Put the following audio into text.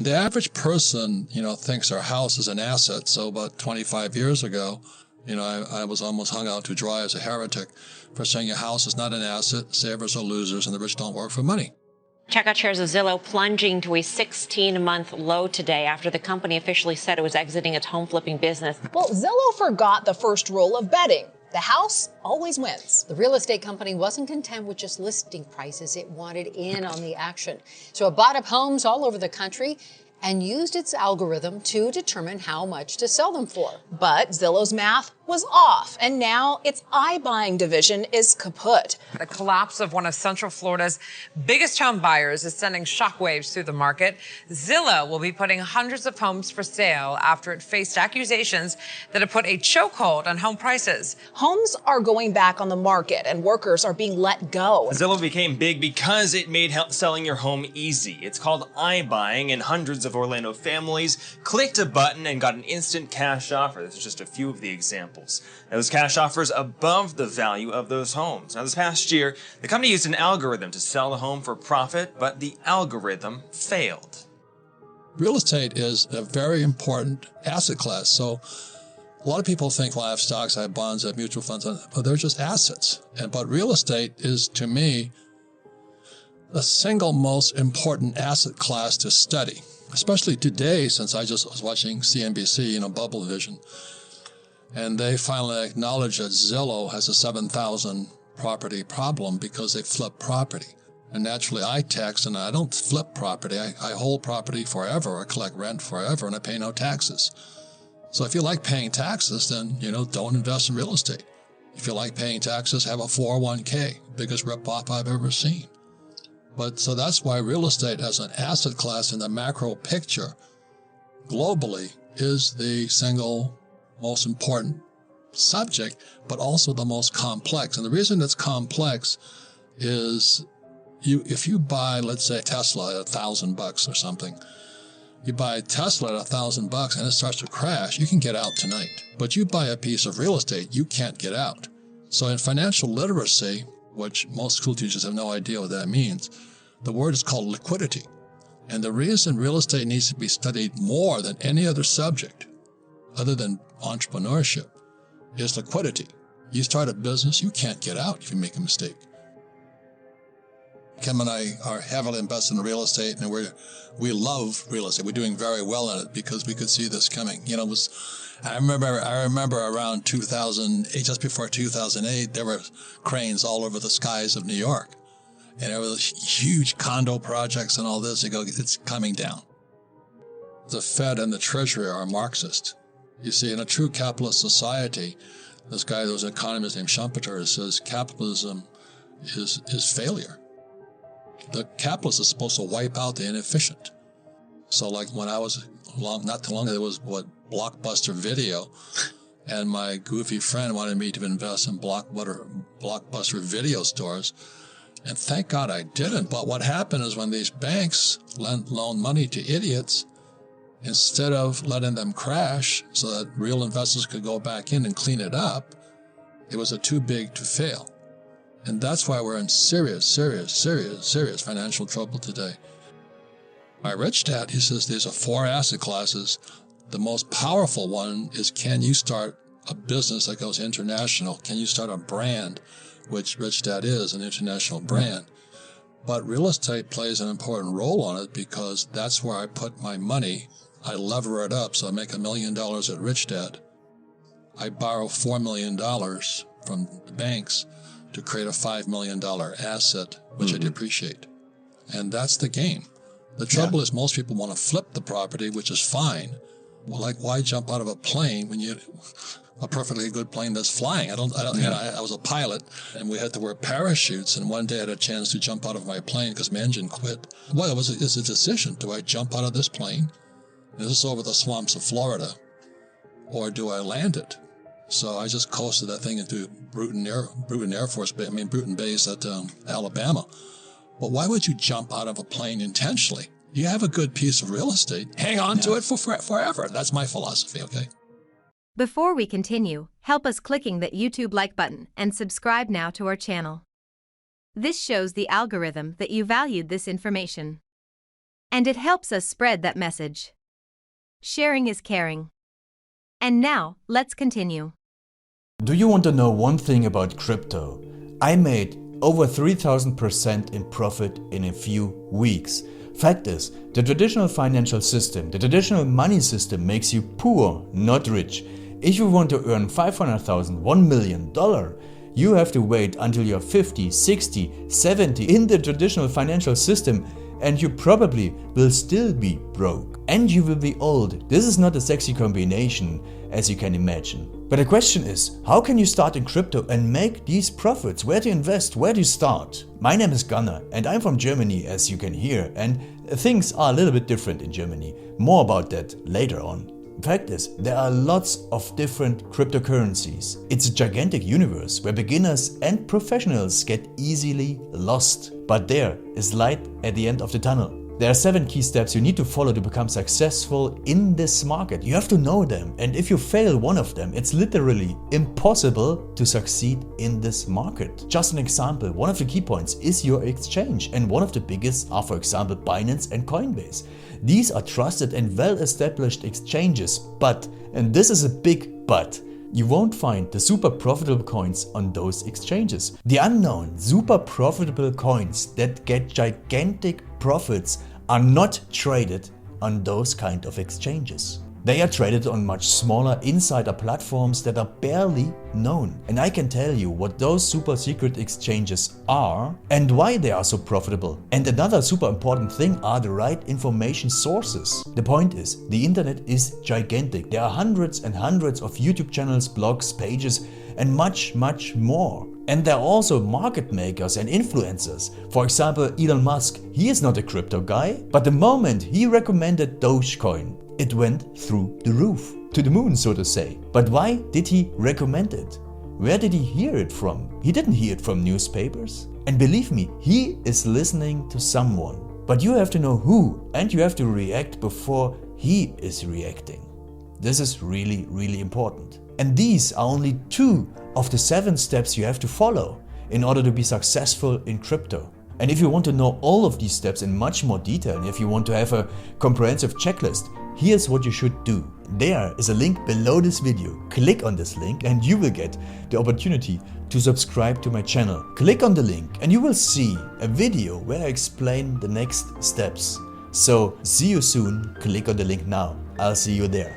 The average person, thinks their house is an asset. So about 25 years ago, I was almost hung out to dry as a heretic for saying your house is not an asset, savers are losers, and the rich don't work for money. Checkout shares of Zillow plunging to a 16-month low today after the company officially said it was exiting its home flipping business. Well, Zillow forgot the first rule of betting. The house always wins. The real estate company wasn't content with just listing prices. It wanted in on the action. So it bought up homes all over the country and used its algorithm to determine how much to sell them for. But Zillow's math was off, and now its iBuying division is kaput. The collapse of one of Central Florida's biggest home buyers is sending shockwaves through the market. Zillow will be putting hundreds of homes for sale after it faced accusations that it put a chokehold on home prices. Homes are going back on the market, and workers are being let go. Zillow became big because it made selling your home easy. It's called iBuying, and hundreds of Orlando families clicked a button and got an instant cash offer. This is just a few of the examples. Those cash offers above the value of those homes. Now, this past year, the company used an algorithm to sell the home for profit, but the algorithm failed. Real estate is a very important asset class. So a lot of people think, well, I have stocks, I have bonds, I have mutual funds, but they're just assets. But real estate is, to me, the single most important asset class to study, especially today, since I just was watching CNBC, Bubble Vision. And they finally acknowledged that Zillow has a 7,000 property problem because they flip property. And naturally, I tax, and I don't flip property. I hold property forever. I collect rent forever, and I pay no taxes. So if you like paying taxes, then, don't invest in real estate. If you like paying taxes, have a 401k, biggest rip-off I've ever seen. But so that's why real estate as an asset class in the macro picture globally is the single most important subject, but also the most complex. And the reason it's complex is if you buy, let's say, Tesla at $1,000 or something, you buy Tesla at $1,000 and it starts to crash, you can get out tonight. But you buy a piece of real estate, you can't get out. So in financial literacy, which most school teachers have no idea what that means, the word is called liquidity. And the reason real estate needs to be studied more than any other subject, other than entrepreneurship, is liquidity. You start a business, you can't get out if you make a mistake. Kim and I are heavily invested in real estate, and we love real estate. We're doing very well in it because we could see this coming. I remember around 2008, just before 2008, there were cranes all over the skies of New York, and there were huge condo projects and all this. You go, it's coming down. The Fed and the Treasury are Marxist. You see, in a true capitalist society, this guy, there was an economist named Schumpeter, says capitalism is failure. The capitalist is supposed to wipe out the inefficient. So like when I was not too long ago, there was Blockbuster Video, and my goofy friend wanted me to invest in Blockbuster video stores. And thank God I didn't. But what happened is when these banks loan money to idiots, instead of letting them crash so that real investors could go back in and clean it up, it was too big to fail. And that's why we're in serious financial trouble today. My rich dad, he says these are 4 asset classes. The most powerful one is, can you start a business that goes international? Can you start a brand, which Rich Dad is, an international brand? But real estate plays an important role on it because that's where I put my money. I lever it up, so I make $1 million at Rich Dad. I borrow $4 million from the banks to create a $5 million asset, which I depreciate. And that's the game. The trouble is most people want to flip the property, which is fine. Well, like, why jump out of a plane when you a perfectly good plane that's flying? I was a pilot, and we had to wear parachutes, and one day I had a chance to jump out of my plane because my engine quit. Well, it's a decision. Do I jump out of this plane? Is this over the swamps of Florida? Or do I land it? So I just coasted that thing into Bruton Air Force Base, Bruton Base at Alabama. But why would you jump out of a plane intentionally? You have a good piece of real estate. Hang on to it for forever. That's my philosophy, okay? Before we continue, help us clicking that YouTube like button and subscribe now to our channel. This shows the algorithm that you valued this information. And it helps us spread that message. Sharing is caring. And now, let's continue. Do you want to know one thing about crypto? I made over 3000% in profit in a few weeks. Fact is, the traditional financial system, the traditional money system makes you poor, not rich. If you want to earn $500,000, $1 million, you have to wait until you're 50, 60, 70 in the traditional financial system, and you probably will still be broke. And you will be old. This is not a sexy combination, as you can imagine. But the question is, how can you start in crypto and make these profits? Where to invest? Where to start? My name is Gunnar and I'm from Germany, as you can hear, and things are a little bit different in Germany. More about that later on. Fact is, there are lots of different cryptocurrencies. It's a gigantic universe where beginners and professionals get easily lost. But there is light at the end of the tunnel. There are 7 key steps you need to follow to become successful in this market. You have to know them, and if you fail one of them, it's literally impossible to succeed in this market. Just an example, one of the key points is your exchange, and one of the biggest are, for example, Binance and Coinbase. These are trusted and well-established exchanges, but, and this is a big but, you won't find the super profitable coins on those exchanges. The unknown super profitable coins that get gigantic profits are not traded on those kind of exchanges. They are traded on much smaller insider platforms that are barely known. And I can tell you what those super secret exchanges are and why they are so profitable. And another super important thing are the right information sources. The point is, the internet is gigantic. There are hundreds and hundreds of YouTube channels, blogs, pages, and much more. And there are also market makers and influencers. For example, Elon Musk, he is not a crypto guy, but the moment he recommended Dogecoin, it went through the roof, to the moon, so to say. But why did he recommend it? Where did he hear it from? He didn't hear it from newspapers. And believe me, he is listening to someone. But you have to know who, and you have to react before he is reacting. This is really, really important. And these are only 2 of the 7 steps you have to follow in order to be successful in crypto. And if you want to know all of these steps in much more detail, and if you want to have a comprehensive checklist, here's what you should do. There is a link below this video. Click on this link and you will get the opportunity to subscribe to my channel. Click on the link and you will see a video where I explain the next steps. So see you soon. Click on the link now. I'll see you there.